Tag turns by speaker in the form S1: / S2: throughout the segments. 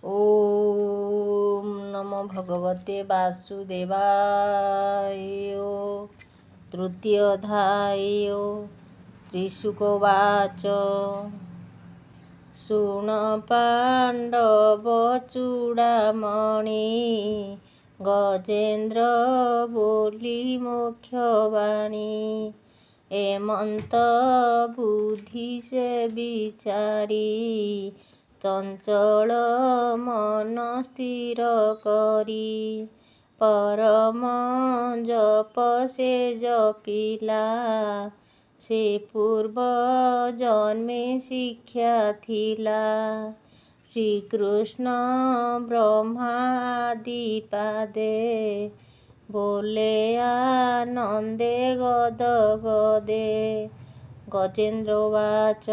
S1: ओम नमो भगवते वासुदेवाय। तृतीयोऽध्याय। श्रीशुकोवाच। शृण पाण्डवचूडामणि गजेन्द्र बोली मुख्यवाणी। एमंत बुद्धि से विचारी चंचल मन स्थिर करी। परम जप से जपिला से पूर्व जन्मे शिक्षा थिला। श्रीकृष्ण ब्रह्मादि पादे बोले आनंदे गद गदे। गजेन्द्रोवाच।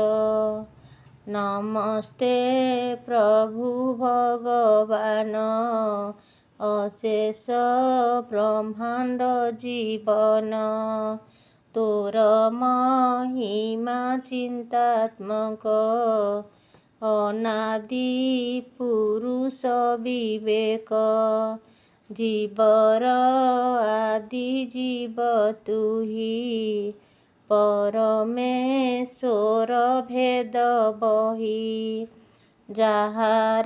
S1: नमस्ते प्रभु भगवान अशेष ब्रह्मांड जीवन। तोर महिमा चिंतात्मक अनादि पुरुष विवेक। जीवर आदि जीव तुही परमेश्वर भेद बही। जाहार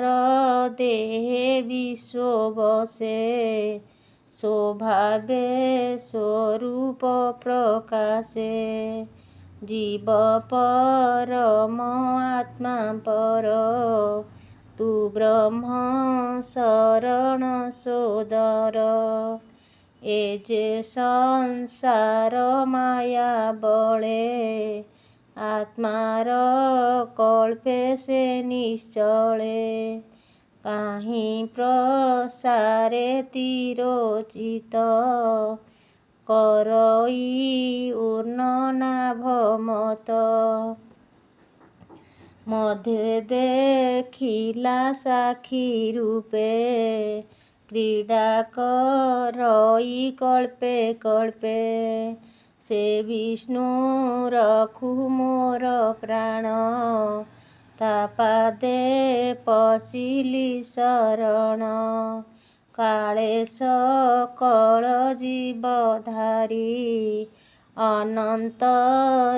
S1: देहे विश्व बसे स्वभावे स्वरूप प्रकाशे। जीव परम आत्मा पर तू ब्रह्म शरण सोदर। ए जे संसार माया बले आत्मार कल्पे से निश्चले। काहीं प्रसारे तिरोचित करई ऊर्ण नाभमत। मध्य देखिला साक्षी रूपे क्रीड़ा करई कल्पे कल्पे। से विष्णु रखु मोर प्राण तापादे पशिली शरण। काले सकल जीवधारी अनंत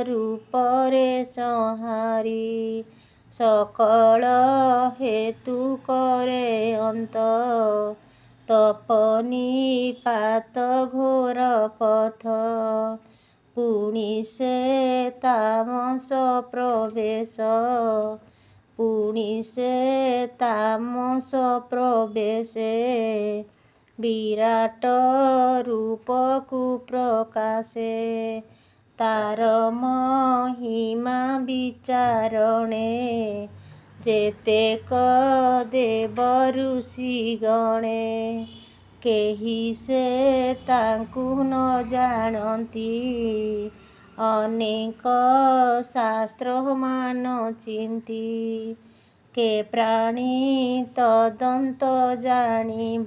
S1: रूपरे संहारी। सकल हेतु करे अंत तपनिपात घोर पथ। पुनि से तामस प्रवेश पुनि से तामस प्रवेशे। विराट रूप कुप्रकाशे तार महिमा विचारणे। जेतेक देव ऋषि गणे केहि से तांकु न जानती। अनेक शास्त्र मान चिंती के प्राणी तदंत जानिब।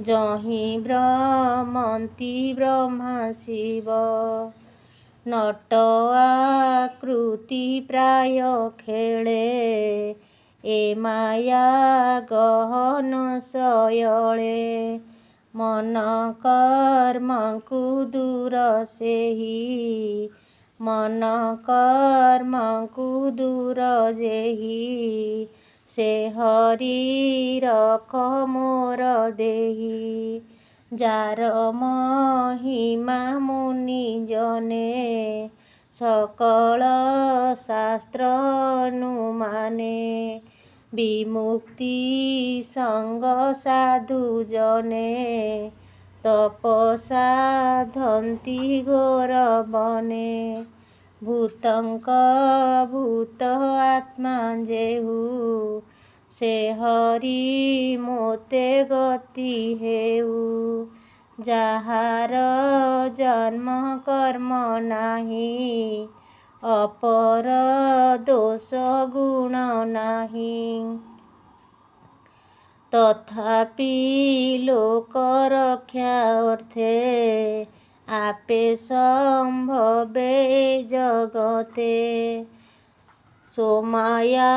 S1: जहि ब्रह्मंति ब्रह्मा शिव नट आकृति प्राय खेले। ए माया गहन सयले मन कर्मकु दूर सेहि। मन कर्मकु दूर जेहि से हरि रख मोर देहि। जार महिमा मुनि जने सकल शास्त्र अनुमाने। विमुक्ति संग साधु जने तपसाधन्ति घोर बने। भूतंक भूत आत्मा जेहु से हरि मोते गति हेउ। जाहार जन्म कर्म नाही अपर दोष गुण नाही। तथापि लोक रक्षा अर्थे आपे संभवे जगते। सोमाया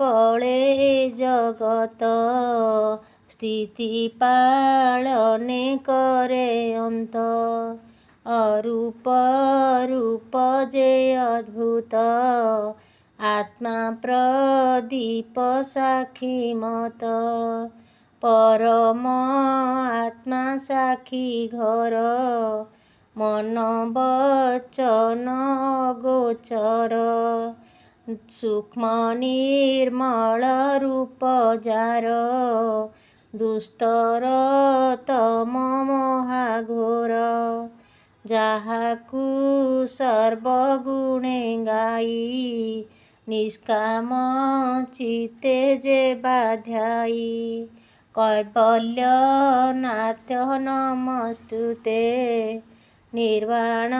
S1: बळे जगत स्थिति पालने करे अंत अरूप रूप जे अद्भुत आत्मा प्रदीप साखी मत परम आत्मा साखी घर मन वचन गोचर सूक्ष्म निर्मल रूप जार दुस्तर तम महाघोर जाहाकू सर्वगुणे गाई निष्काम चित्ते जे बाध्याई कैवल्यनाथ नमस्तुते निर्वाण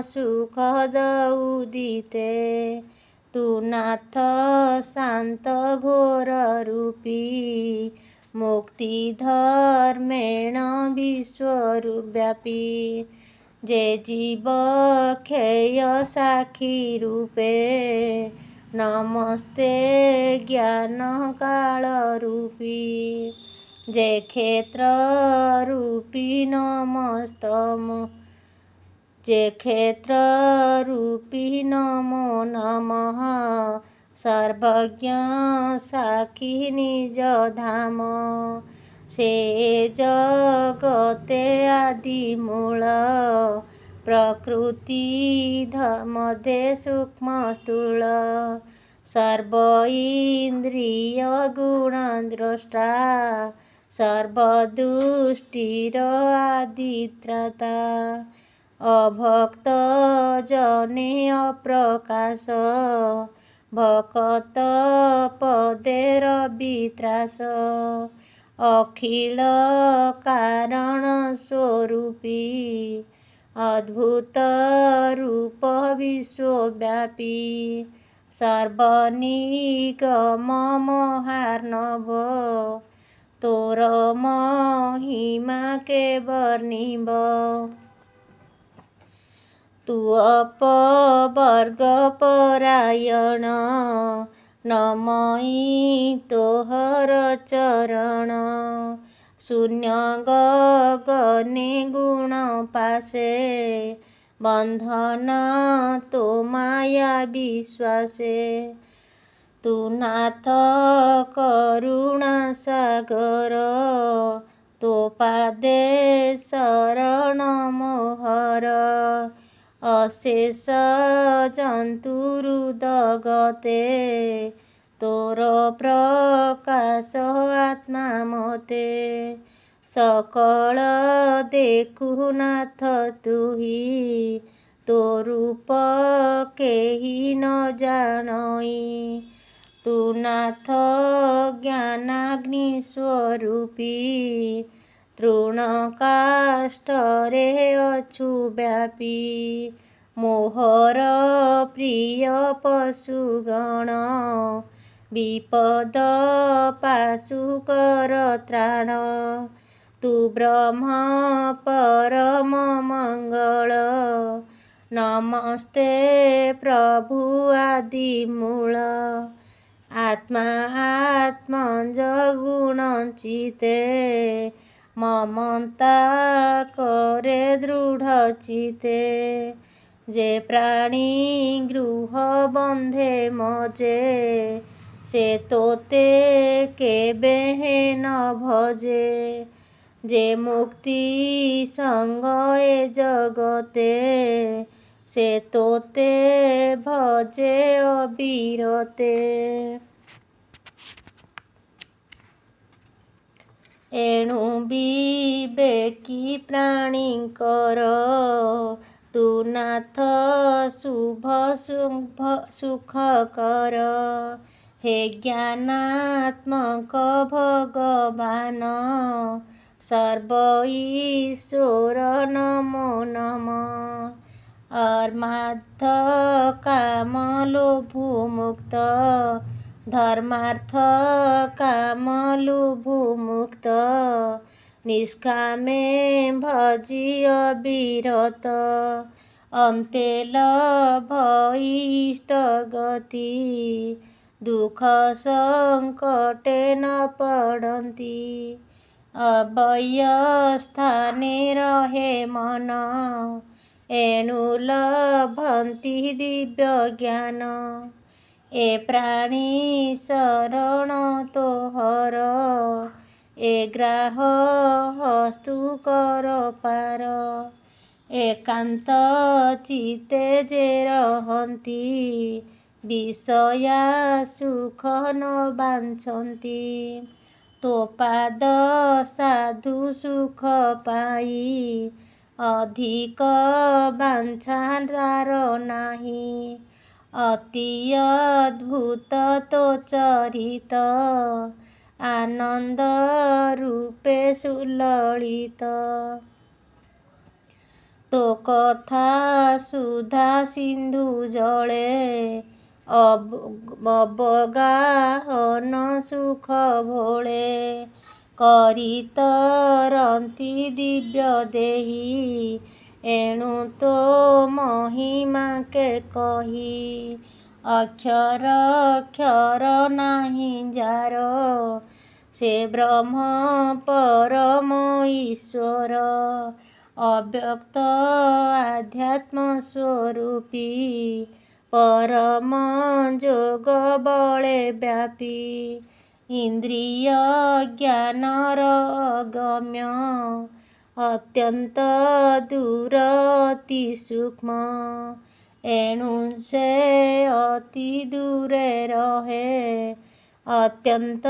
S1: सुखद उदिते तू नाथ शांत घोर रूपी मुक्ति धर्मेण विश्वव्यापी जे जीव खेय साखी रूपे नमस्ते ज्ञान काल रूपी जे क्षेत्र रूपी नमस्तम जे क्षेत्र रूपी नमो नमः सर्वज्ञ साखी निज धाम से जगते आदि मूल प्रकृति मध्य सूक्ष्म स्थूल सर्व इंद्रिय गुण द्रष्टा सर्वदुष्टिर आदित्राता अभक्त जने अप्रकाश भकत पदेर वित्रास अखिल कारण स्वरूपी अद्भुत रूप विश्वव्यापी सर्वनिगम महार्णव तोर महिमा के वर्णिब तू अपवर्ग परायण नमई तोहर चरण शून्य गगने गुण पासे बंधन तो माया विश्वासे तू नाथ करुणा सागर तो पादे शरण मोहर अशेष जंतुरुदगते तोर प्रकाश आत्मा मते सकल देखु नाथ तुही तो रूप केही न जानई तू नाथ ज्ञानाग्नि स्वरूपी तृण काष्ठरे अछु व्यापी मोहर प्रिय पशुगण विपद पाशुकर त्राण तू ब्रह्म परम मंगल नमस्ते प्रभु आदि मूल आत्मा आत्मज गुणचिते ममता करे दृढ़ चिते जे प्राणी गृह बंधे मजे से तोते केबे न भजे जे मुक्ति संग ए जगते से तोते भजे अविरते एणु विवेकी प्राणीकर तू नाथ शुभ सुखकर हे ज्ञानात्मक भगवान सर्व ईश्वर नमो नमः अर्मार्थ काम लोभ मुक्त धर्मार्थ काम लोभ मुक्त निष्कामे भजी अविरत अन्ते लभ इष्टगति दुःख सङ्कटे न पडन्ति अभयस्थाने रहे मन एणु लभन्ति दिव्य ज्ञान ए प्राणी शरण तोहर ए ग्राह हस्तु कर पार एकांत चित्ते जे रहन्ति विषया सुख न बान्छन्ति तो पाद साधु सुख पाई अधिक बांछा तार नाही अति अद्भुत तो चरित आनंद रूपे सुललित तो कथा सुधा सिंधु जले अवगाहन सुख भोले करितरन्ति दिव्य देही एणु तो महिमा के कही अक्षर अक्षर नाही जार से ब्रह्म परम ईश्वर अव्यक्त आध्यात्म स्वरूपी परम जोग बले व्यापी इंद्रिय ज्ञानर अगम्य अत्यंत दूर अति सूक्ष्म एणु से अति दूरे रहे अत्यंत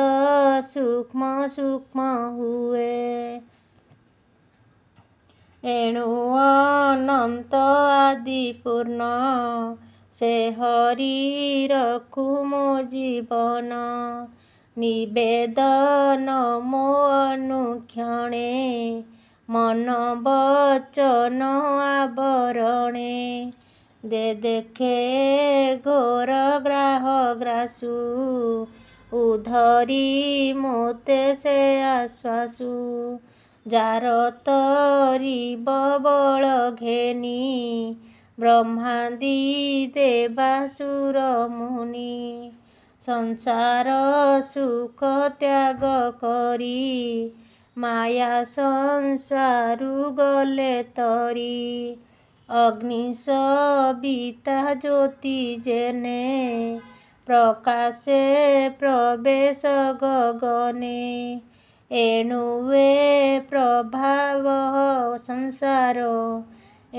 S1: सूक्ष्म सूक्ष्म हुए एणु अनंत आदि पूर्ण से हरि रखु मो जीवन निवेदन मो अनुक्षणे मन वचन आवरणे दे देखे घोर ग्राह ग्रासु उधरी मोते से आश्वासु जार तरी बबल घेनी ब्रह्मादि देवासुर मुनि संसार सुख त्याग करी माया संसारु गले तरी अग्नि सविता ज्योति जेने प्रकाशे प्रवेश गगने एणुवे प्रभाव संसार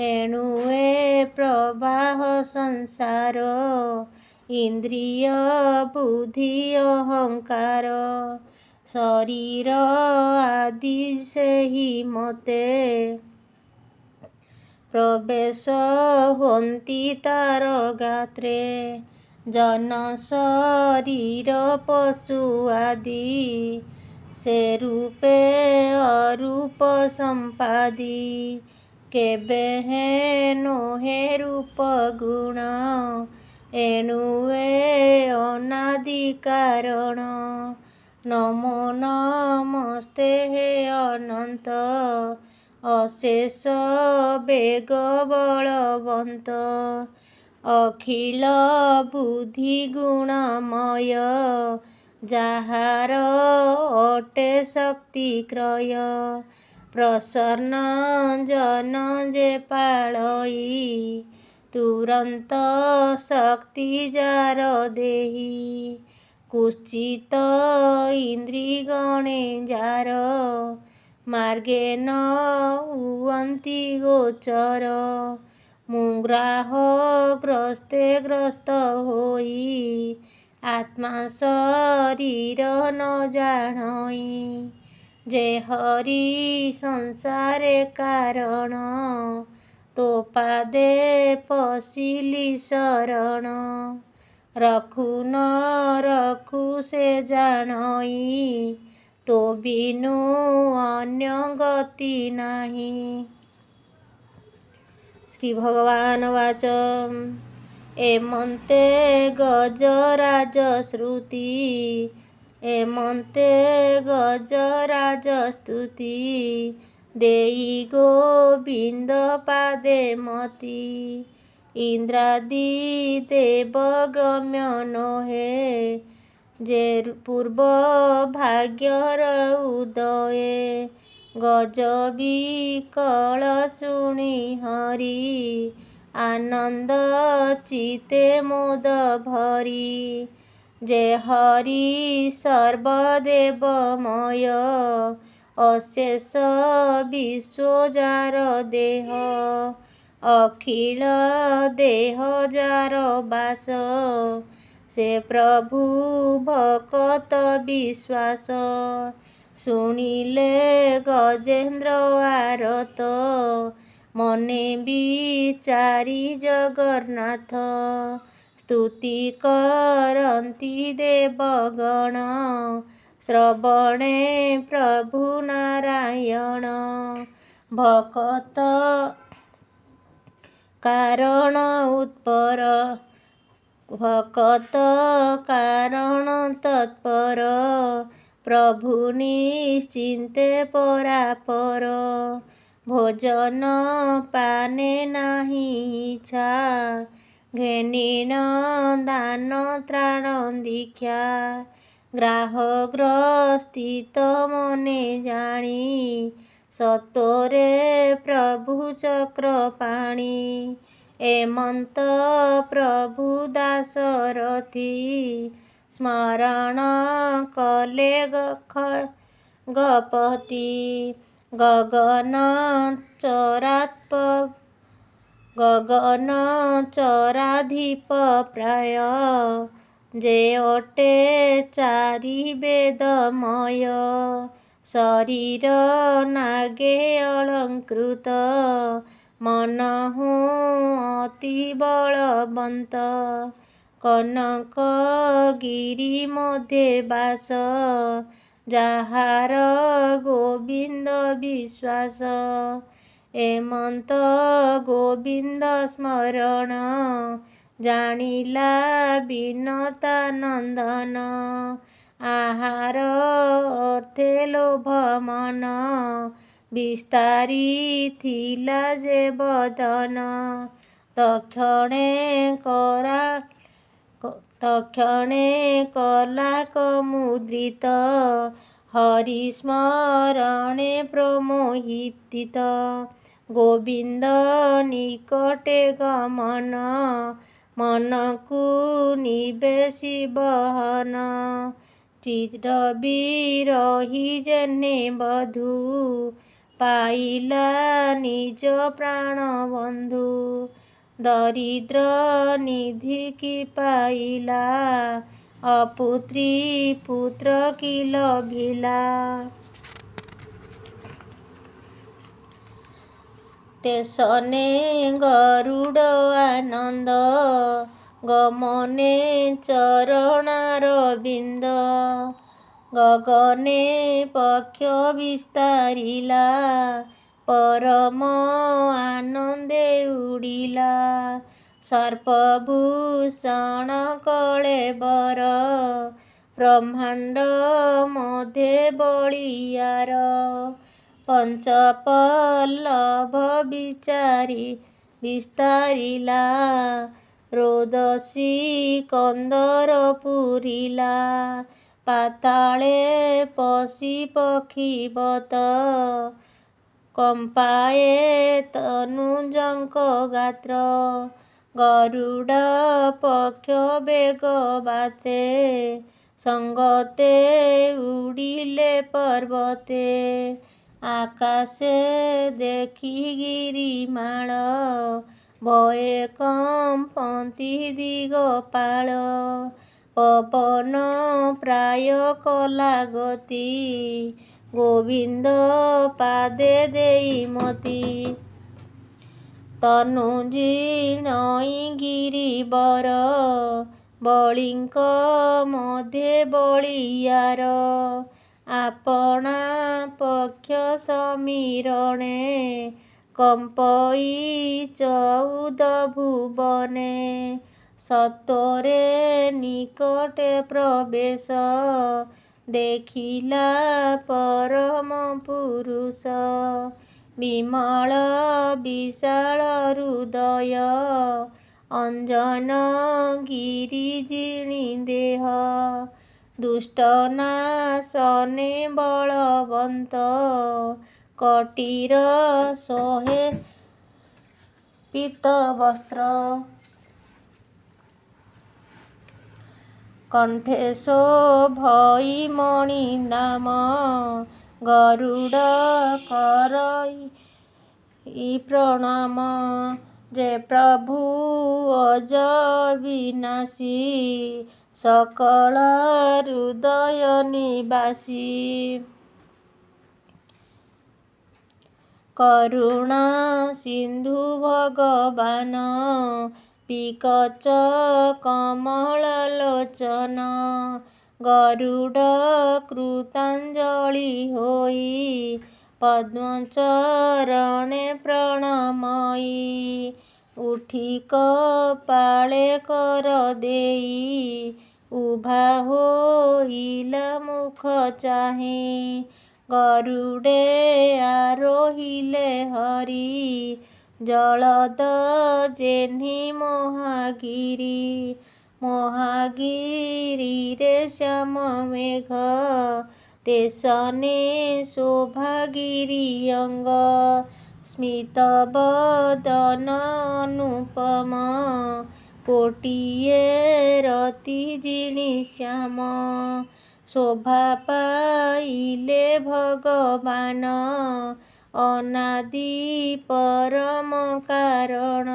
S1: एणुवे प्रवाह संसार इंद्रिय बुद्धि अहंकार शरीर आदि से ही मते प्रवेश होन्ति तार गात्रे जन शरीर पशु आदि से रूपे अरूप संपादी केबे हेनु हे रूप गुण एणुवे अनादि कारण नमो नमस्ते हे अनंत अशेष वेग बलवंत अखिल बुद्धि गुणमय जाहार अटे शक्ति क्रय प्रसन्न जन जे पाळई तुरंत शक्ति जार देही कुचित इंद्रि गणे जार मार्गे न हुअन्ति गोचर मुग्राह ग्रस्ते ग्रस्त होई आत्मा शरीर न जाणई जे हरि संसारे कारण तो पादे पशिली शरण रखु न रखु से जाणई तो बिनु अन्य गति नाही। श्री भगवान वाच एमन्ते गजराज श्रुति एमन्ते गजराज स्तुति ଦେଇ ଗୋବିନ୍ଦ ପାଦେ ମତି। ଇନ୍ଦ୍ରାଦି ଦେବ ଗମ୍ୟ ନୋହେ, ଯେ ପୂର୍ବ ଭାଗ୍ୟର ଉଦୟେ। ଗଜ ବିକଳ ଶୁଣି ହରି, ଆନନ୍ଦ ଚିତେ ମୋଦ ଭରି। ଯେ ହରି ସର୍ବଦେବମୟ, ଅଶେଷ ବିଶ୍ୱ ଯାର ଦେହ। ଅଖିଳ ଦେହ ଯାର ବାସ, ସେ ପ୍ରଭୁ ଭକତ ବିଶ୍ୱାସ। ଶୁଣିଲେ ଗଜେନ୍ଦ୍ର ଆରତ, ମନେ ବିଚାରି ଜଗନ୍ନାଥ। ସ୍ତୁତି କରନ୍ତି ଦେବଗଣ, ଶ୍ରବଣେ ପ୍ରଭୁ ନାରାୟଣ। ଭକତ କାରଣ ଉତ୍ପର, ଭକତ କାରଣ ତତ୍ପର। ପ୍ରଭୁ ନିଶ୍ଚିନ୍ତେ ପରାପର, ଭୋଜନ ପାନେ ନାହିଁ ଇଚ୍ଛା। ଘେନିଣ ଦାନ ତ୍ରାଣ ଦୀକ୍ଷା, ଗ୍ରାହ ଗ୍ରସ୍ଥିତ ମନେ ଜାଣି। ସତ୍ୱରେ ପ୍ରଭୁ ଚକ୍ରପାଣି, ଏମନ୍ତ ପ୍ରଭୁ ଦାଶରଥି। ସ୍ମରଣ କଲେ ଗପତି, ଗଗନ ଚରାଧୀପ ପ୍ରାୟ। ଯେ ଅଟେ ଚାରି ବେଦମୟ, ଶରୀର ନାଗେ ଅଳଙ୍କୃତ। ମନହୁ ଅତି ବଳବନ୍ତ, କନକ ଗିରି ମଧ୍ୟେ ବାସ। ଯାହାର ଗୋବିନ୍ଦ ବିଶ୍ୱାସ, ଏମନ୍ତ ଗୋବିନ୍ଦ ସ୍ମରଣ। ଜାଣିଲା ବିନତା ନନ୍ଦନ, ଆହାର ଅର୍ଥେ ଲୋଭ ମନ। ବିସ୍ତାରି ଥିଲା ଯେ ବଦନ, ତକ୍ଷଣେ କଲା କମୁଦ୍ରିତ। ହରି ସ୍ମରଣେ ପ୍ରମୋହିତ, ଗୋବିନ୍ଦ ନିକଟେ ଗମନ। ମନକୁ ନିବେଶି ବହନ, ଚିର ବିରହୀ ଯେହ୍ନେ ବଧୂ। ପାଇଲା ନିଜ ପ୍ରାଣ ବନ୍ଧୁ, ଦରିଦ୍ର ନିଧି କି ପାଇଲା। ଅପୁତ୍ରୀ ପୁତ୍ର କି ଲଭିଲା, ତେସନେ ଗରୁଡ଼ ଆନନ୍ଦ। ଗମନେ ଚରଣାରବିନ୍ଦ, ଗଗନେ ପକ୍ଷ ବିସ୍ତାରିଲା। ପରମ ଆନନ୍ଦେ ଉଡ଼ିଲା, ସର୍ପଭୂଷଣ କଳେବର। ବ୍ରହ୍ମାଣ୍ଡ ମଧ୍ୟେ ବଳୀୟାର, ପଞ୍ଚପଲ୍ଲବ ବିସ୍ତାରିଲା। ରୋଦସୀ କନ୍ଦର ପୂରିଲା, ପାତାଳେ ପଶି ପକ୍ଷୀବତ। କମ୍ପାଏ ତନୁଜଙ୍କ ଗାତ୍ର, ଗରୁଡ଼ ପକ୍ଷ ବେଗ ବାତେ। ସଙ୍ଗତେ ଉଡ଼ିଲେ ପର୍ବତେ, ଆକାଶେ ଦେଖି ଗିରିମାଳ। ଭୟେ କମ୍ପନ୍ତି ଦିଗପାଳ, ପବନ ପ୍ରାୟ କଲା ଗତି। ଗୋବିନ୍ଦ ପାଦେ ଦେଇ ମତି, ତନୁ ଜିଣଇ ଗିରିବର। ବଳୀଙ୍କ ମଧ୍ୟେ ବଳୀୟାର, ଆପଣା ପକ୍ଷ ସମୀରଣେ। କମ୍ପଇ ଚଉଦ ଭୁବନେ, ସତ୍ୱରେ ନିକଟେ ପ୍ରବେଶ। ଦେଖିଲା ପରମ ପୁରୁଷ। ବିମଳ ବିଶାଳ ହୃଦୟ, ଅଞ୍ଜନ ଗିରିଜିଣି ଦେହ। ଦୁଷ୍ଟ ନାଶନେ ବଳବନ୍ତ, କଟିର ସୋହେ ପୀତ ବସ୍ତ୍ର। କଣ୍ଠେ ଶୋଭଇ ମଣି ନାମ, ଗରୁଡ଼ କରଇ ପ୍ରଣାମ। ଯେ ପ୍ରଭୁ ଅଜ ବିନାଶୀ, ସକଳ ହୃଦୟ ନିବାସୀ। କରୁଣା ସିନ୍ଧୁ ଭଗବାନ, ପିକଚ କମଳ ଲୋଚନ। ଗରୁଡ଼ କୃତାଞ୍ଜଳି ହୋଇ, ପଦ୍ମ ଚରଣେ ପ୍ରଣମଇ। ଉଠି କପାଳେ କର ଦେଇ, ଉଭା ହୋଇଲା ମୁଖ ଚାହିଁ। ଗରୁଡ଼େ ଆରୋହିଲେ ହରି, ଜଳଦ ଜେହ୍ନି ମହାଗିରି। ମହାଗିରିରେ ଶ୍ୟାମ ମେଘ, ତେସନେ ଶୋଭା ଗିରିଅଙ୍ଗ। ସ୍ମିତ ବଦନ ଅନୁପମ, କୋଟିଏ ରତି ଜିଣି ଶ୍ୟାମ। ଶୋଭା ପାଇଲେ ଭଗବାନ, ଅନାଦି ପରମ କାରଣ।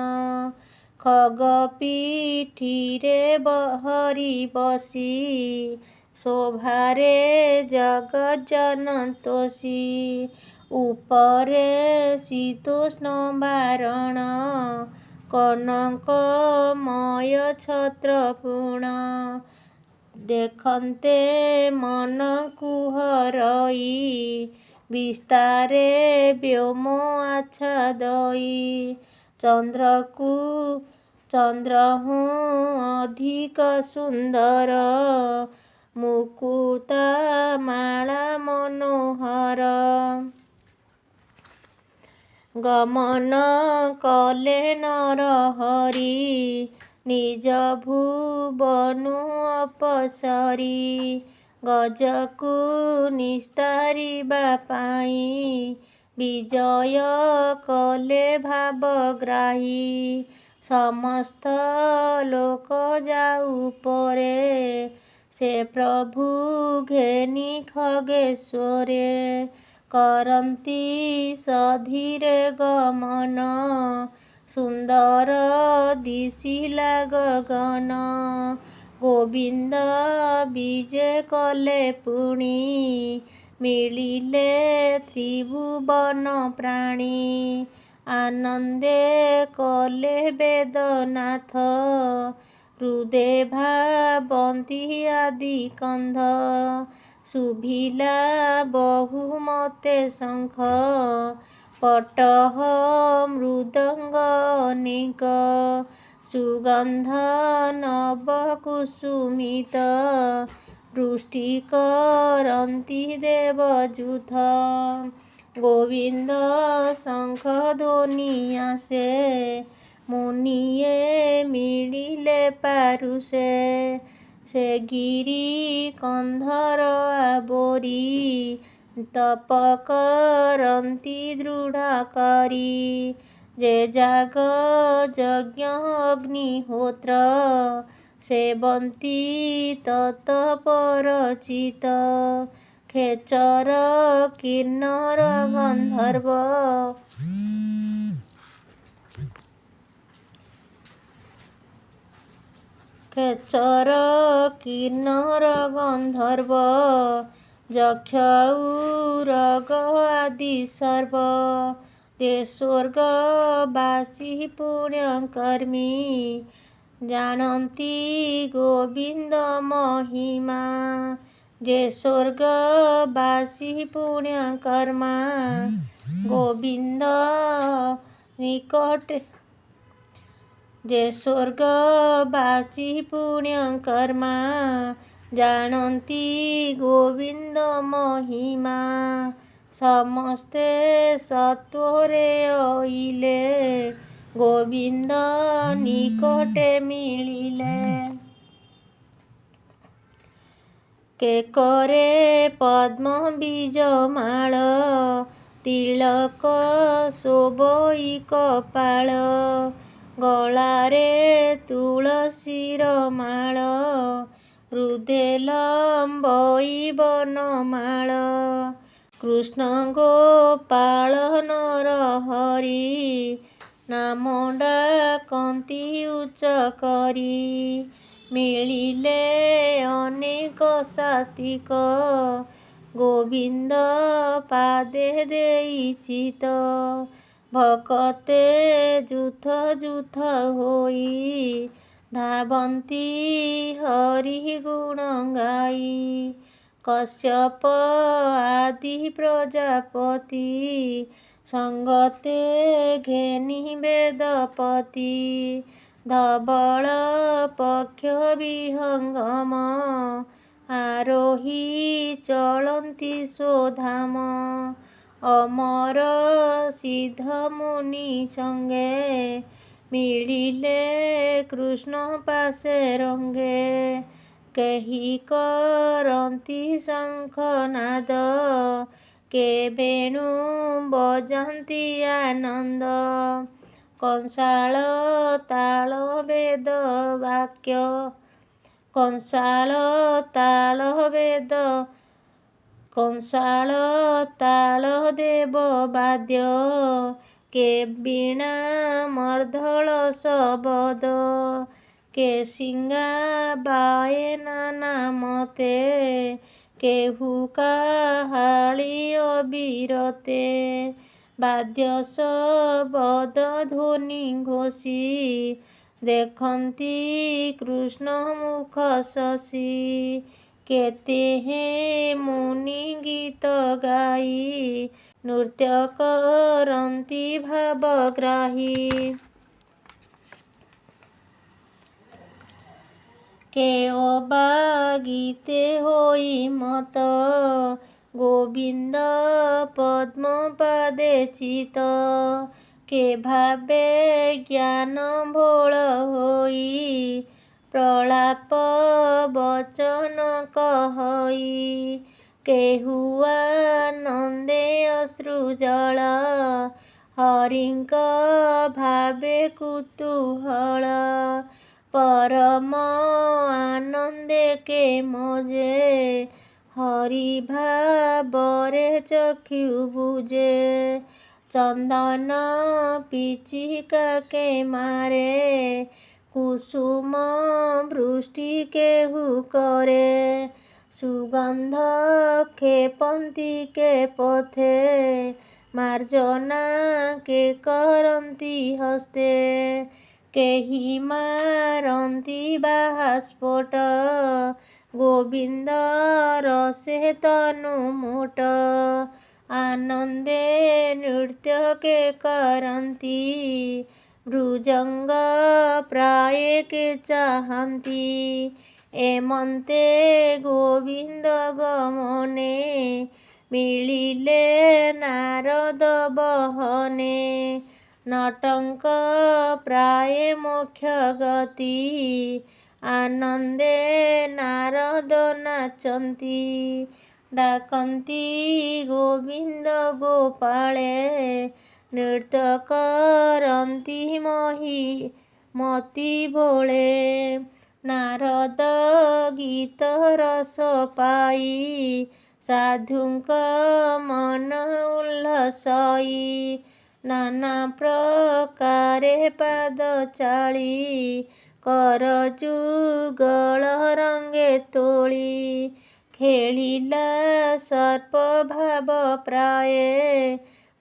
S1: ଖଗ ପିଠିରେ ହରି ବସି, ଶୋଭାରେ ଜଗଜ୍ଜନ ତୋଷୀ। ଉପରେ ଶୀତୋଷ୍ଣ ବାରଣ, କନକମୟ ଛତ୍ର ପୂର୍ଣ୍ଣ। ଦେଖନ୍ତେ ମନକୁ ହରଇ, ବିସ୍ତାରେ ବ୍ୟୋମ ଆଚ୍ଛାଦଇ। ଚନ୍ଦ୍ରହୁ ଅଧିକ ସୁନ୍ଦର, ମୁକୁତା ମାଳା ମନୋହର। ଗମନ କଲେ ନରହରି, ନିଜ ଭୁବନୁ ଅପସରି। ଗଜକୁ ନିସ୍ତାରିବା ପାଇଁ, ବିଜୟ କଲେ ଭାବଗ୍ରାହୀ। ସମସ୍ତ ଲୋକ ଯାଉ ପରେ, ସେ ପ୍ରଭୁ ଘେନି ଖଗେଶ୍ୱରେ। କରନ୍ତି ସଧୀରେ ଗମନ, ସୁନ୍ଦର ଦିଶିଲା ଗଗନ। ଗୋବିନ୍ଦ ବିଜେ କଲେ ପୁଣି, ମିଳିଲେ ତ୍ରିଭୁବନ ପ୍ରାଣୀ। ଆନନ୍ଦେ କଲେ ବେଦନାଥ, ହୃଦେ ଭାବନ୍ତି ଆଦି କନ୍ଧ। ଶୁଭିଲା ବହୁ ମତେ ଶଙ୍ଖ, ପଟହ ମୃଦଙ୍ଗ ଅନେକ। ସୁଗନ୍ଧ ନବ କୁସୁମିତ, ବୃଷ୍ଟି କରନ୍ତି ଦେବଦୂତ। ଗୋବିନ୍ଦ ଶଙ୍ଖ ଧ୍ୱନି ଆସେ, ମୁନିଏ ମିଳିଲେ ପାରୁଷେ। ସେ ଗିରି କନ୍ଧର ଆବୋରି, ତପ କରନ୍ତି ଦୃଢ଼ କରି। ଯେ ଯାଗ ଯଜ୍ଞ ଅଗ୍ନିହୋତ୍ର, ସେବନ୍ତି ତତପର ଚିତ। ଖେଚର କିନ୍ନର ଗନ୍ଧର୍ବ, ଖେଚର କିନ୍ନର ଗନ୍ଧର୍ବ, ଯକ୍ଷ ଉରଗ ଆଦି ସର୍ବ। ଯେ ସ୍ୱର୍ଗବାସୀ ପୁଣ୍ୟକର୍ମୀ, ଜାଣନ୍ତି ଗୋବିନ୍ଦ ମହିମା। ଯେ ସ୍ୱର୍ଗବାସୀ ପୁଣ୍ୟକର୍ମା, ଗୋବିନ୍ଦ ନିକଟେ। ଯେ ସ୍ୱର୍ଗବାସୀ ପୁଣ୍ୟକର୍ମା, ଜାଣନ୍ତି ଗୋବିନ୍ଦ ମହିମା। ସମସ୍ତେ ସତ୍ୱରେ ଅଇଲେ ଗୋବିନ୍ଦ ନିକଟେ ମିଳିଲେ। କେକରେ ପଦ୍ମ ବୀଜମାଳ ତିଳକ ଶୋଭଇ କପାଳ। ଗଳାରେ ତୁଳସୀର ମାଳ ହୃଦେ ଲମ୍ବଇ ବନମାଳ। କୃଷ୍ଣ ଗୋପାଳ ନରହରି ନାମ ଡାକନ୍ତି ଉଚ୍ଚ କରି। ମିଳିଲେ ଅନେକ ସାତ୍ୱିକ ଗୋବିନ୍ଦ ପାଦେ ଦେଇ ଚିତ। ଭକତେ ଯୁଥ ଯୁଥ ହୋଇ ଧାବନ୍ତି ହରି ଗୁଣ ଗାଇ। କଶ୍ୟପ ଆଦି ପ୍ରଜାପତି ସଙ୍ଗତେ ଘେନି ବେଦପତି। ଧବଳ ପକ୍ଷ ବିହଙ୍ଗମ ଆରୋହୀ ଚଳନ୍ତି ସ୍ୱଧାମ। ଅମର ସିଦ୍ଧ ମୁନି ସଙ୍ଗେ ମିଳିଲେ କୃଷ୍ଣ ପାଶେ ରଙ୍ଗେ। କେହି କରନ୍ତି ଶଙ୍ଖନାଦ କେ ବେଣୁ ବଜାନ୍ତି ଆନନ୍ଦ। କଂସାଳ ତାଳ ବେଦ ବାକ୍ୟ କଂସାଳ ତାଳ ବେଦ କଂସାଳ ତାଳ ଦେବ ବାଦ୍ୟ କେ ବୀଣା ମର୍ଦ୍ଦଳ ଶବଦ। କେ ଶିଙ୍ଗା ବାଏ ନାନା ମତେ କେହୁ କାହାଳି ଅବିରତେ। ବାଦ୍ୟ ଶବଦ ଧ୍ୱନି ଘୋଷି ଦେଖନ୍ତି କୃଷ୍ଣ ମୁଖ ଶଶୀ। କେତେ ହେଁ ମୁନି ଗୀତ ଗାଇ ନୃତ୍ୟ କରନ୍ତି ଭାବଗ୍ରାହୀ। କେ ଅବା ଗୀତେ ହୋଇ ମତ ଗୋବିନ୍ଦ ପଦ୍ମ ପାଦେ ଚିତ। କେ ଭାବେ ଜ୍ଞାନ ଭୋଳ ହୋଇ ପ୍ରଳାପ ବଚନ କହଇ। କେହୁ ଆନନ୍ଦେ ଅଶ୍ରୁ ଜଳ ହରିଙ୍କ ଭାବେ କୁତୂହଳ। ପରମ ଆନନ୍ଦେ କେ ମଜେ ହରି ଭାବରେ ଚକ୍ଷୁ ବୁଜେ। ଚନ୍ଦନ ପିଚିକା କେ ମାରେ କୁସୁମ ବୃଷ୍ଟି କେହୁ କରେ। ସୁଗନ୍ଧ କ୍ଷେପନ୍ତି କେ ପଥେ ମାର୍ଜନା କେ କରନ୍ତି ହସ୍ତେ। କେହି ମାରନ୍ତି ବାହାସ୍ଫୋଟ ଗୋବିନ୍ଦ ରସେ ତନୁ ମୋଟ। ଆନନ୍ଦେ ନୃତ୍ୟ କେ କରନ୍ତି ଭୃଜଙ୍ଗ ପ୍ରାୟେ କେ ଚାହାନ୍ତି। ଏମନ୍ତେ ଗୋବିନ୍ଦ ଗମନେ ମିଳିଲେ ନାରଦ ବହନେ। ନଟଙ୍କ ପ୍ରାୟେ ମୋକ୍ଷ ଗତି ଆନନ୍ଦେ ନାରଦ ନାଚନ୍ତି। ଡାକନ୍ତି ଗୋବିନ୍ଦ ଗୋପାଳେ ନୃତ୍ୟ କରନ୍ତି ମତି ଭୋଳେ। ନାରଦ ଗୀତ ରସ ପାଇ ସାଧୁଙ୍କ ମନ ଉଲ୍ଲସଇ। ନାନା ପ୍ରକାରେ ପାଦ ଚାଳି କର ଯୁଗଳ ରଙ୍ଗେ ତୋଳି। ଖେଳିଲା ସର୍ପ ଭାବ ପ୍ରାୟେ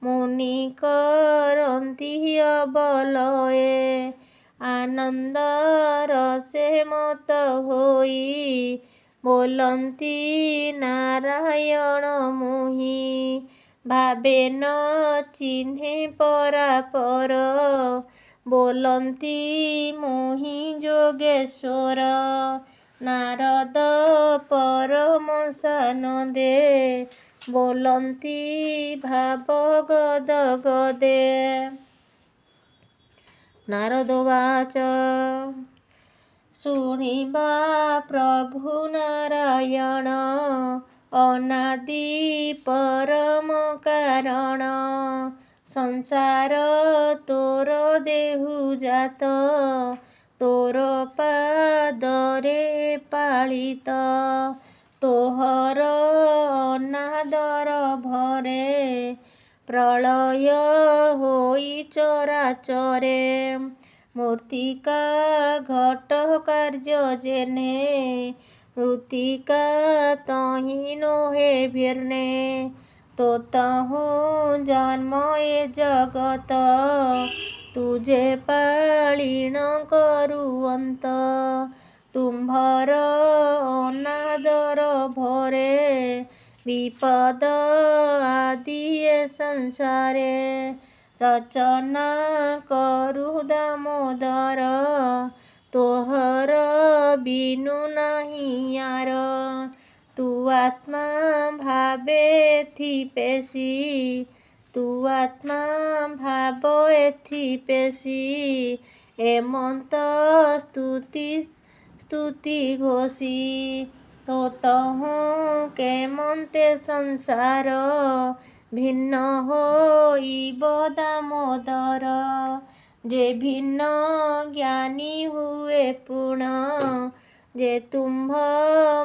S1: ମୁନି କରନ୍ତି ଅବଲୟେ। ଆନନ୍ଦ ରସେ ମତ ହୋଇ ବୋଲନ୍ତି ନାରାୟଣ ମୁହିଁ। ଭାବେ ନ ଚିହ୍ନେ ପରାପର ବୋଲନ୍ତି ମୁହିଁ ଯୋଗେଶ୍ୱର। ନାରଦ ପରମସାନନ୍ଦେ ବୋଲନ୍ତି ଭାବ ଗଦ ଗଦେ। ନାରଦ ବାଚ ଶୁଣିବା ପ୍ରଭୁ ନାରାୟଣ ଅନାଦି ପରମ କାରଣ। ସଂସାର ତୋର ଦେହୁ ଜାତ ତୋର ପାଦରେ ପାଳିତ। ତୋହର ଅନାଦର ଭରେ ପ୍ରଳୟ ହୋଇ ଚରାଚରେ। ମୂର୍ତ୍ତିକା ଘଟ କାର୍ଯ୍ୟ ଯେନେ ମୃତ୍ତିକା ତହିଁ ନୋହେ ଭିର୍ନେ। तो तहूँ जन्म ए जगत तुझे पाळीण करुवंत। तुम्भर अनादर भरे विपद आदि ए संसारे। रचना करु दामोदर तोहर बिनु नाही यार। तू आत्मा भावे एथि पेशी तू आत्मा भाव एथि पेशी। एमंत स्तुति घोषी तो तहूँ केमंते संसार भिन्न होइब दामोदर। जे भिन्न ज्ञानी हुए पूर्ण जे तुम्भ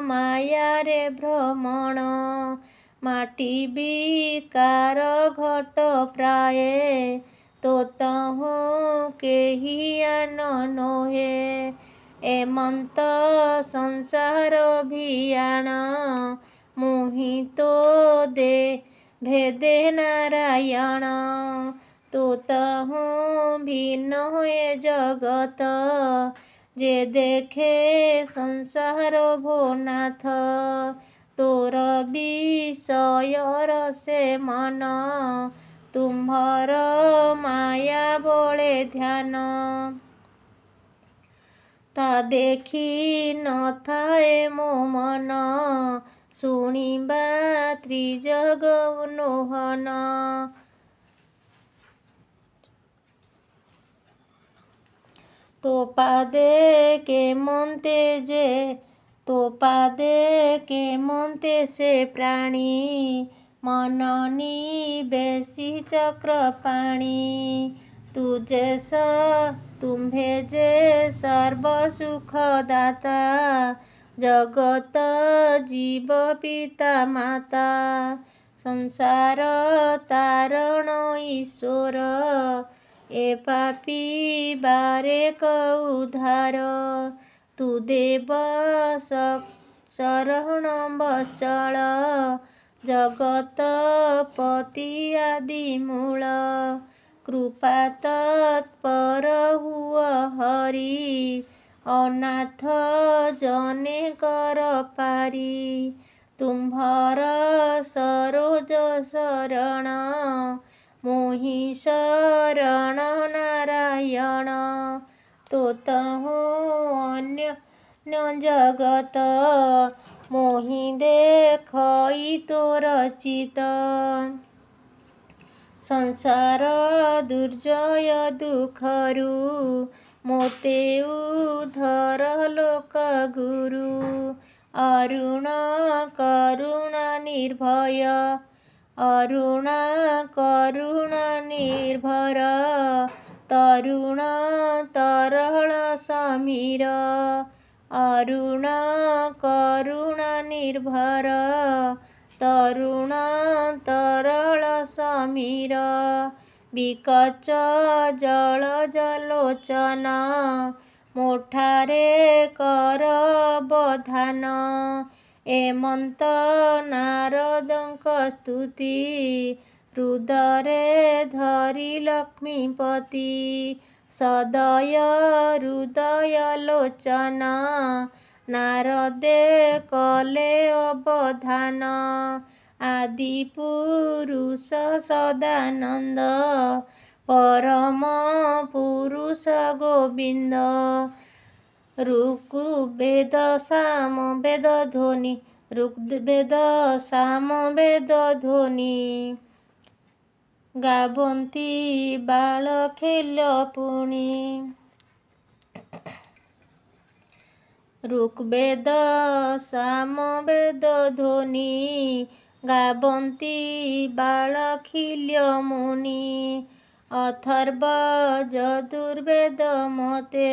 S1: माया रे भ्रमण। माटी विकार घट प्राय तो तहूँ केही आन नोहे। एमंत संसार भियाण मुहि तो दे भेदे नारायण। तो तहूँ भिन्न ए जगत जे देखे संसार भोनाथ। तोर विषय रसे मन तुम्भर माया बळे ध्यान। ता देखी नथाए मो मन शुणिबा त्रिजग नोहन। तो पादे के मन्ते से प्राणी मननी बेसी चक्र पाणी। तुम्भे जे सर्व सुख दाता जगत जीव पिता माता। संसार तारण ईश्वर ए पापी बारे कउधार। तू देव शरण वत्सल जगत पति आदि मूल। कृपा तत्पर हुआ हरि अनाथ जने कर पारी। तुम्भर सरोज शरण मोहि शरण नारायण। तो तहूँ अन्य जगत मोहि देखई तोर चित। संसार दुर्जय दुखरु मोते उद्धर लोक गुरु। अरुण करुणा निर्भय अरुणा करुणा निर्भर तरुण तरल समीर। अरुण करुणा निर्भर तरुण तरल समीर। विकच जल जलोचन मोठारे कर बधान। एमंत नारदंक स्तुति हृदरे धरि लक्ष्मीपति। सदय हृदय लोचन नारदे कले अवधान। आदि पुरुष सदानंद परम पुरुष गोविंद। ऋग्वेद सामवेद ଧ୍ୱନି ऋग्वेद ସାମବେଦ ଧ୍ୱନି ଗାବନ୍ତି ବାଳ ଖେଲ ପୁଣି। ऋग्वेଦ ସାମବେଦ ଧ୍ୱନି ଗାବନ୍ତି ବାଳ ଖିଲ୍ୟ ମୁନି। ଅଥର୍ବ ଯଜୁର୍ବେଦ ମତେ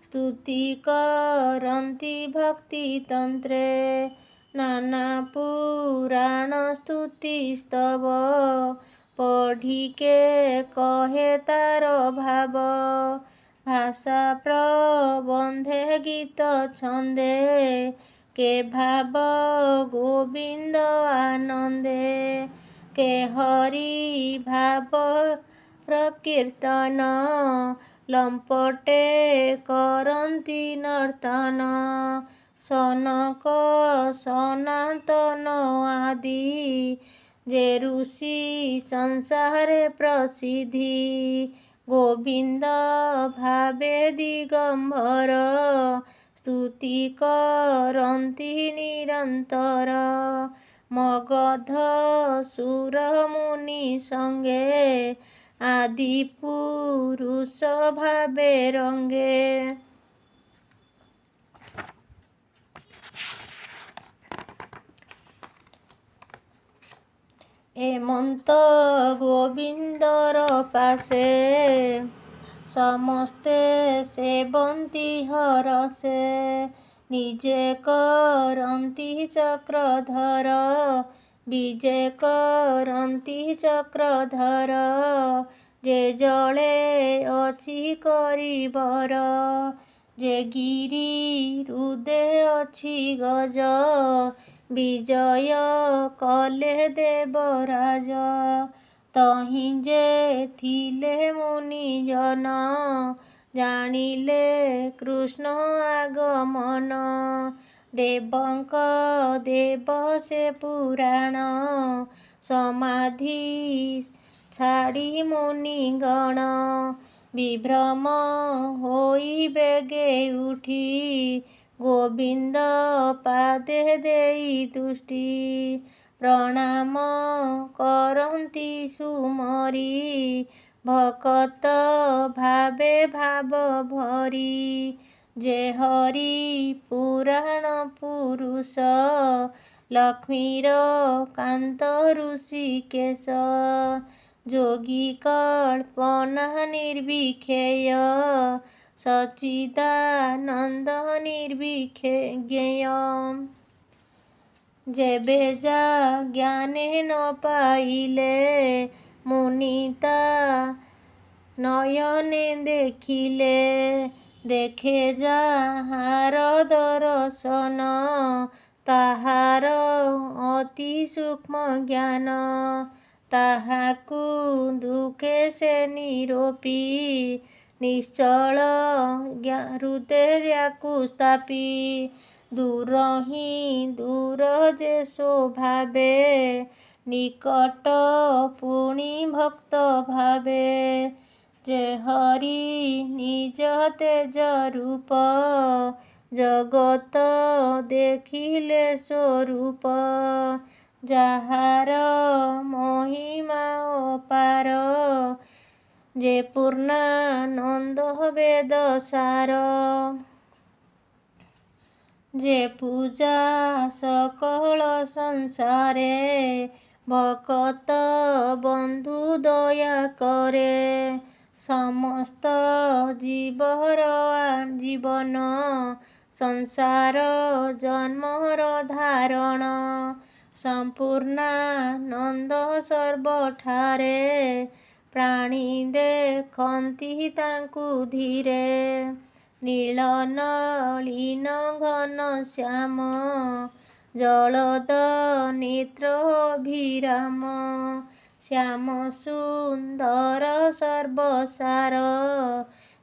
S1: ସ୍ତୁତି କରନ୍ତି ଭକ୍ତି ତନ୍ତ୍ରେ। ନାନା ପୁରାଣ ସ୍ତୁତି ସ୍ତବ ପଢ଼ିକେ କହେ ତାର ଭାବ। ଭାଷା ପ୍ରବନ୍ଧେ ଗୀତ ଛନ୍ଦେ କେ ଭାବ ଗୋବିନ୍ଦ ଆନନ୍ଦେ। କେ ହରି ଭାବର କୀର୍ତ୍ତନ ଲମ୍ପଟେ କରନ୍ତି ନର୍ତ୍ତନ। ସନକ ସନାତନ ଆଦି ଯେ ଋଷି ସଂସାରେ ପ୍ରସିଦ୍ଧି। ଗୋବିନ୍ଦ ଭାବେ ଦିଗମ୍ବର ସ୍ତୁତି କରନ୍ତି ନିରନ୍ତର। ମଗଧ ସୁର ମୁନି ସଙ୍ଗେ ଆଦି ପୁରୁଷ ଭାବେ ରଙ୍ଗେ। ଏମନ୍ତ ଗୋବିନ୍ଦର ପାଶେ ସମସ୍ତେ ସେବନ୍ତି ହରଷେ। ନିଜେ କରନ୍ତି ଚକ୍ରଧର ବିଜେ କରନ୍ତି ଚକ୍ରଧର। ଯେ ଜଳେ ଅଛି କରିବର ଯେ ଗିରି ହୃଦେ ଅଛି ଗଜ। ବିଜୟ କଲେ ଦେବରାଜ ତହିଁ ଯେ ଥିଲେ ମୁନିଜନ। ଜାଣିଲେ କୃଷ୍ଣ ଆଗମନ ଦେବଙ୍କ ଦେବ ସେ ପୁରାଣ। ସମାଧି ଛାଡ଼ି ମୁନିଗଣ ବିଭ୍ରମ ହୋଇ ବେଗେ ଉଠି। ଗୋବିନ୍ଦ ପାଦେ ଦେଇ ତୁଷ୍ଟି ପ୍ରଣାମ କରନ୍ତି ସୁମରି। ଭକତ ଭାବେ ଭାବ ଭରି ଯେ ହରି ପୁରାଣ ପୁରୁଷ। ଲକ୍ଷ୍ମୀର କାନ୍ତ ଋଷିକେଶ ଯୋଗୀ କଳ୍ପନା ନିର୍ବିଖେୟ। ସଚ୍ଚିଦାନନ୍ଦ ନିର୍ବିଜ୍ଞେୟ। ଯେବେ ଯା ଜ୍ଞାନେ ନ ପାଇଲେ ମୁନି ତା ନୟନେ ଦେଖିଲେ। ଦେଖେ ଯାହାର ଦରଶନ ତାହାର ଅତି ସୂକ୍ଷ୍ମ ଜ୍ଞାନ। ତାହାକୁ ଦୁଃଖେ ସେ ନିରୋପି ନିଶ୍ଚଳ ହୃଦେ ୟାକୁ ସ୍ଥାପି। ଦୂରହିଁ ଦୂର ଯେ ସ୍ୱଭାବେ ନିକଟ ପୁଣି ଭକ୍ତ ଭାବେ। ଯେ ହରି ନିଜ ତେଜ ରୂପ ଜଗତ ଦେଖିଲେ ସ୍ୱରୂପ। ଯାହାର ମହିମା ଅପାର ଯେ ପୂର୍ଣ୍ଣାନନ୍ଦ ବେଦ ସାର। ଯେ ପୂଜା ସକଳ ସଂସାରେ ଭକତ ବନ୍ଧୁ ଦୟା କରେ। ସମସ୍ତ ଜୀବର ଜୀବନ ସଂସାର ଜନ୍ମର ଧାରଣ। ସମ୍ପୂର୍ଣ୍ଣାନନ୍ଦ ସର୍ବଠାରେ ପ୍ରାଣୀ ଦେଖନ୍ତି ତାଙ୍କୁ ଧୀରେ। ନୀଳ ନଳିନ ଘନ ଶ୍ୟାମ ଜଳଦ ନେତ୍ର ଅଭିରାମ। ଶ୍ୟାମ ସୁନ୍ଦର ସର୍ବସାର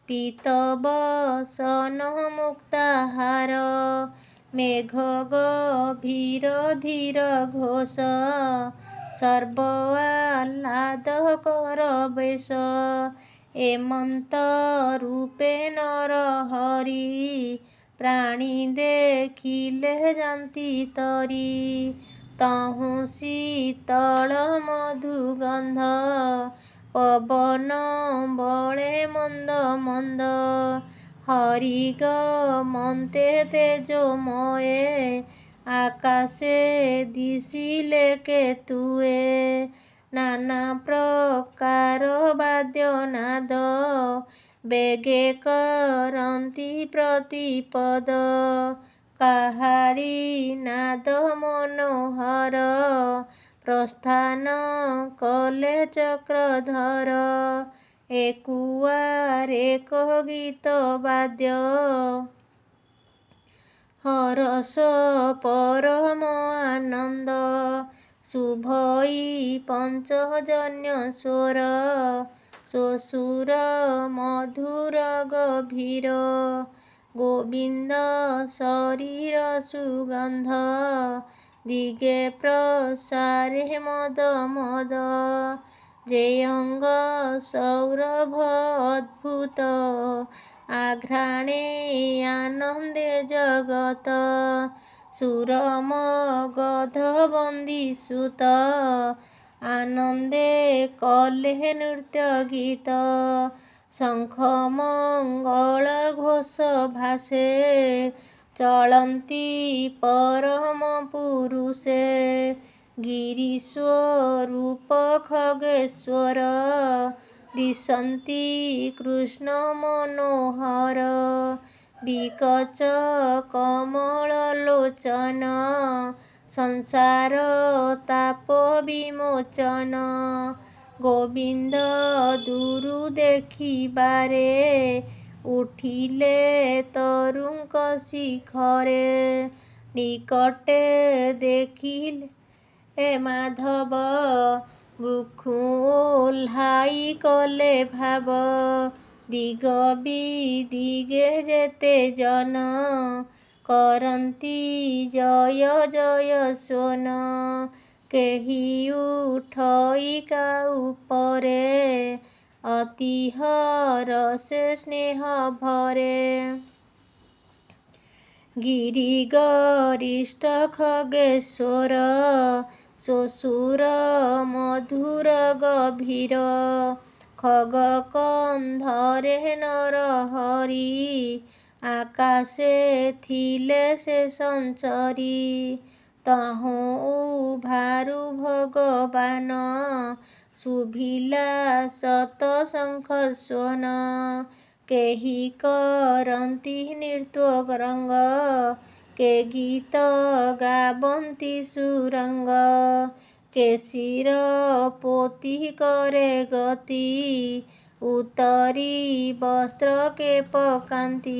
S1: ପୀତ ବସନ ମୁକ୍ତାହାର। ମେଘ ଗଭୀର ଧୀର ଘୋଷ ସର୍ବ ଆହ୍ଲାଦ କର ବେଶ। ଏମନ୍ତ ରୂପେ ନରହରି ପ୍ରାଣୀ ଦେଖିଲେ ଯାନ୍ତି ତରି। ତହୁଁ ଶୀତଳ ମଧୁଗନ୍ଧ ପବନ ବଳେ ମନ୍ଦ ମନ୍ଦ। ହରିଗ ମନ୍ତେ ତେଜୋମୟେ ଆକାଶେ ଦିଶିଲେ କେତୁଏ। ନାନା ପ୍ରକାର ବାଦ୍ୟନାଦ ବେଗେ କରନ୍ତି ପ୍ରତିପଦ। କାହାରି ନାଦ ମନୋହର ପ୍ରସ୍ଥାନ କଲେ ଚକ୍ରଧର। ଏକୁଆରେକ ଗୀତ ବାଦ୍ୟ ହରଷ ପରମ ଆନନ୍ଦ। ଶୁଭଇ ପଞ୍ଚଜନ୍ୟ ସ୍ୱର ଶ୍ୱଶୁର ମଧୁର ଗଭୀର। ଗୋବିନ୍ଦ ଶରୀର ସୁଗନ୍ଧ ଦିଗେ ପ୍ରସାରେ ମଦ ମଦ। ଯେ ଅଙ୍ଗ ସୌରଭ ଅଦ୍ଭୁତ ଆଘ୍ରାଣେ ଆନନ୍ଦେ ଜଗତ। ସୁରମଗଧ ବନ୍ଦୀ ସୁତ ଆନନ୍ଦେ କଲେ ନୃତ୍ୟ ଗୀତ। ଶଙ୍ଖ ମଙ୍ଗଳ ଘୋଷ ଭାସେ ଚଳନ୍ତି ପରମ ପୁରୁଷେ। ଗିରିଶ୍ୱରୂପ ଖଗେଶ୍ୱର ଦିଶନ୍ତି କୃଷ୍ଣ ମନୋହର। ବିକଚ କମଳ ଲୋଚନ ସଂସାର ତାପ ବିମୋଚନ। ଗୋବିନ୍ଦ ଦୂରୁ ଦେଖିବାରେ ଉଠିଲେ ତରୁଙ୍କ ଶିଖରେ। ନିକଟେ ଦେଖିଲେ ମାଧବ ଭୃକୁଂ ଓହ୍ଲାଇ କଲେ ଭାବ। ଦିଗ ବିଦିଗେ ଯେତେ ଜନ କରନ୍ତି ଜୟ ଜୟ ସ୍ୱନ। କେହି ଉଠଇ କାଉପରେ ଅତି ହରଷେ ସ୍ନେହ ଭରେ। ଗିରିଗରିଷ୍ଠ ଖଗେଶ୍ୱର ଶ୍ୱଶୁର ମଧୁର ଗଭୀର। ଖଗ କନ୍ଧରେ ନରହରି ଆକାଶେ ଥିଲେ ସେ ସଞ୍ଚରି। ତହୁଁ ଉଭାରୁ ଭଗବାନ ଶୁଭିଲା ଶତ ଶଙ୍ଖ ସ୍ୱନ। କେହି କରନ୍ତି ନୃତ୍ୟରଙ୍ଗ କେ ଗୀତ ଗାବନ୍ତି ସୁରଙ୍ଗ। କେ ଶିର ପୋତି କରେ ଗତି ଉତ୍ତରୀ ବସ୍ତ୍ର କେ ପକାନ୍ତି।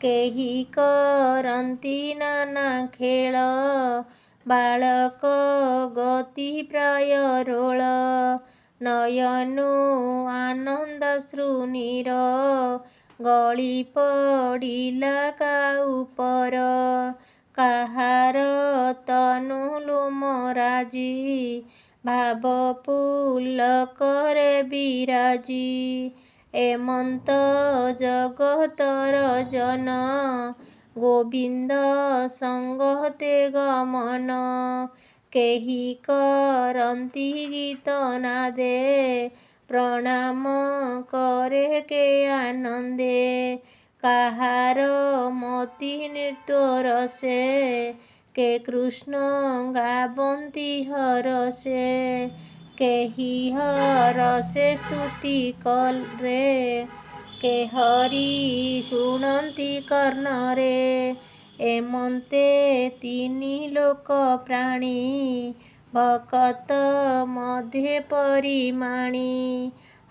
S1: କେହି କରନ୍ତି ନାନା ଖେଳ ବାଳକ ଗତି ପ୍ରାୟ ରୋଳ। ନୟନୁ ଆନନ୍ଦାଶ୍ରୁ ନୀର ଗଳି ପଡ଼ିଲା କାଉପର। କାହାର ତନୁ ଲୋମ ରାଜି ଭାବ ପୁଲକରେ ବିରାଜି। ଏମନ୍ତ ଜଗତର ଜନ ଗୋବିନ୍ଦ ସଙ୍ଗ ତେ ଗମନ। କେହି କରନ୍ତି ଗୀତ ନାଦେ ପ୍ରଣାମ କରେ କେ ଆନନ୍ଦେ। କାହାର ମତି ନୃତ୍ୟ ରସେ କେ କୃଷ୍ଣ ଗାବନ୍ତି ହରଷେ। କେହି ହରଷେ ସ୍ତୁତି କରେ କେ ହରି ଶୁଣନ୍ତି କର୍ଣ୍ଣରେ। ଏମନ୍ତେ ତିନି ଲୋକ ପ୍ରାଣୀ ଭକତ ମଧ୍ୟେ ପରିମାଣି।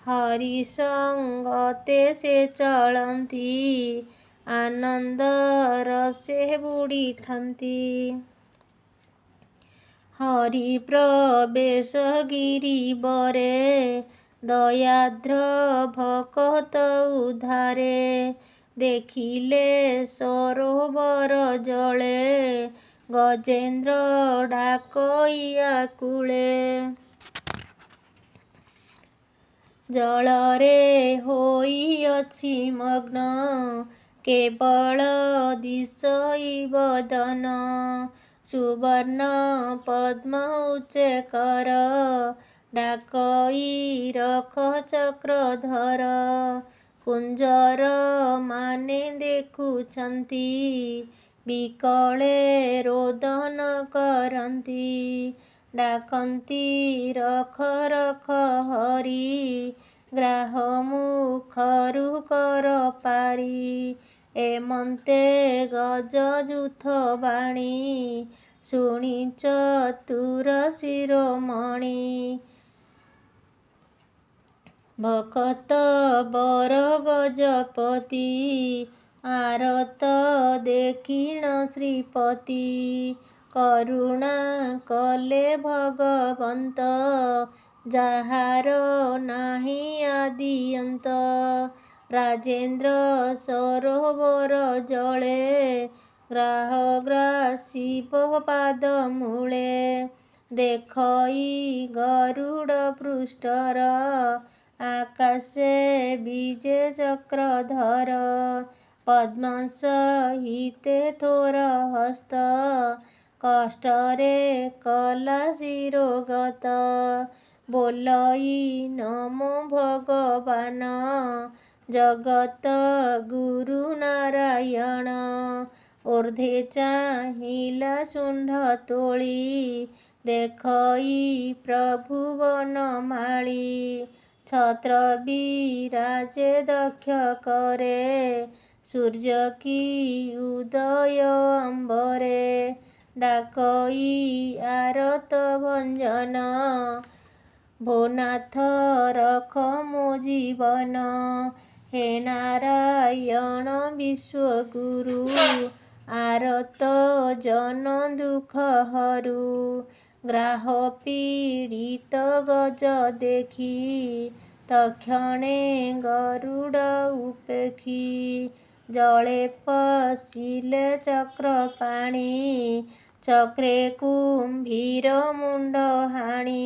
S1: ହରି ସଙ୍ଗତେ ସେ ଚଳନ୍ତି ଆନନ୍ଦ ରସେ ବୁଡ଼ିଥାନ୍ତି। ହରି ପ୍ରବେଶ ଗିରିବରେ ଦୟାର୍ଦ୍ର ଭକତ ଉଦ୍ଧାରେ। ଦେଖିଲେ ସରୋବର ଜଳେ ଗଜେନ୍ଦ୍ର ଡାକଇ ଆକୁଳେ। ଜଳରେ ହୋଇଅଛି ମଗ୍ନ କେବଳ ଦିଶଇ ବଦନ ସୁବର୍ଣ୍ଣ ପଦ୍ମ ଉଚ୍ଚେ କର ଡାକଇ ରଖ ଚକ୍ରଧର କୁଞ୍ଜର ମାନେ ଦେଖୁଛନ୍ତି ବିକଳେ ରୋଦନ କରନ୍ତି ଡାକନ୍ତି ରଖ ରଖ ହରି ଗ୍ରାହ ମୁଖରୁ କର ପାରି ଏମନ୍ତେ ଗଜଯୁଥ ବାଣୀ ଶୁଣି ଚତୁର ଶିରୋମଣି ଭକତ ବର ଗଜପତି ଆରତ ଦେଖିଣ ଶ୍ରୀପତି କରୁଣା କଲେ ଭଗବନ୍ତ ଯାହାର ନାହିଁ ଆଦିଅନ୍ତ ରାଜେନ୍ଦ୍ର ସରୋବର ଜଳେ ଗ୍ରାହ ଗ୍ରାସିବ ପାଦ ମୂଳେ ଦେଖଇ ଗରୁଡ଼ ପୃଷ୍ଠର ଆକାଶେ ବିଜେ ଚକ୍ରଧର ପଦ୍ମ ସହିତେ ଥୋର ହସ୍ତ କଷ୍ଟରେ କଲା ଶିରୋଗତ ବୋଲଇ ନମୋ ଭଗବାନ ଜଗତ ଗୁରୁ ନାରାୟଣ ଊର୍ଦ୍ଧ୍ୱେ ଚାହିଁଲା ଶୁଣ୍ଢ ତୋଳି ଦେଖଇ ପ୍ରଭୁ ବନମାଳି ଛତ୍ର ବିରାଜେ ଦକ୍ଷ କରେ ସୂର୍ଯ୍ୟ କି ଉଦୟ ଅମ୍ବରେ ଡାକଇ ଆରତ ଭଞ୍ଜନ ଭୋନାଥ ରଖ ମୋ ଜୀବନ ହେ ନାରାୟଣ ବିଶ୍ୱଗୁରୁ ଆରତ ଜନ ଦୁଃଖ ହରୁ ଗ୍ରାହ ପୀଡ଼ିତ ଗଜ ଦେଖି ତକ୍ଷଣେ ଗରୁଡ଼ ଉପେକ୍ଷୀ ଜଳେ ପଶିଲେ ଚକ୍ର ପାଣି ଚକ୍ରେ କୁମ୍ଭୀର ମୁଣ୍ଡ ହାଣି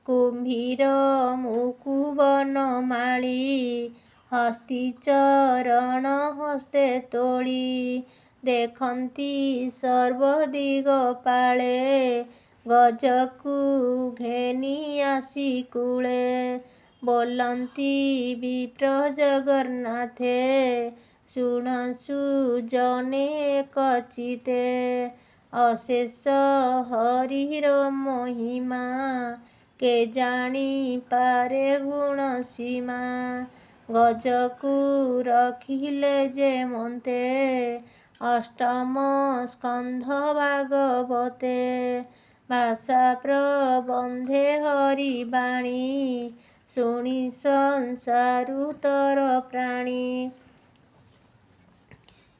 S1: କୁମ୍ଭୀର ମୁକୁବନ ମାଳି ହସ୍ତି ଚରଣ ହସ୍ତେ ତୋଳି ଦେଖନ୍ତି ସର୍ବଦିଗ ପାଳେ ଗଜକୁ ଘେନି ଆସି କୂଳେ ବୋଲନ୍ତି ବିପ୍ର ଜଗନ୍ନାଥେ ଶୁଣ ସୁଜନେ କଚିତେ ଅଶେଷ ହରିର ମହିମା କେ ଜାଣି ପାରେ ଗୁଣ ସୀମା ଗଜକୁ ରଖିଲେ ଯେ ମନ୍ତେ ଅଷ୍ଟମ ସ୍କନ୍ଧ ଭାଗବତେ ଭାଷା ପ୍ରବନ୍ଧେ ହରିବାଣୀ ଶୁଣି ସଂସାରୁତର ପ୍ରାଣୀ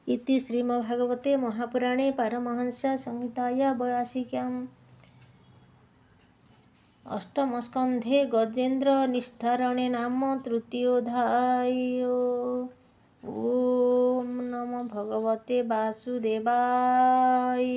S1: ଇତି ଶ୍ରୀମଦ୍ଭାଗବତେ ମହାପୁରାଣେ ପାରମହଂସ୍ୟା ସଂହିତାୟା 82 ଅଷ୍ଟମସ୍କନ୍ଧେ ଗଜେନ୍ଦ୍ର ନିସ୍ତାରଣେ ନାମ ତୃତୀୟୋଧ୍ୟାୟ। ଓମ୍ ନମୋ ଭଗବତେ ବାସୁଦେବାୟ।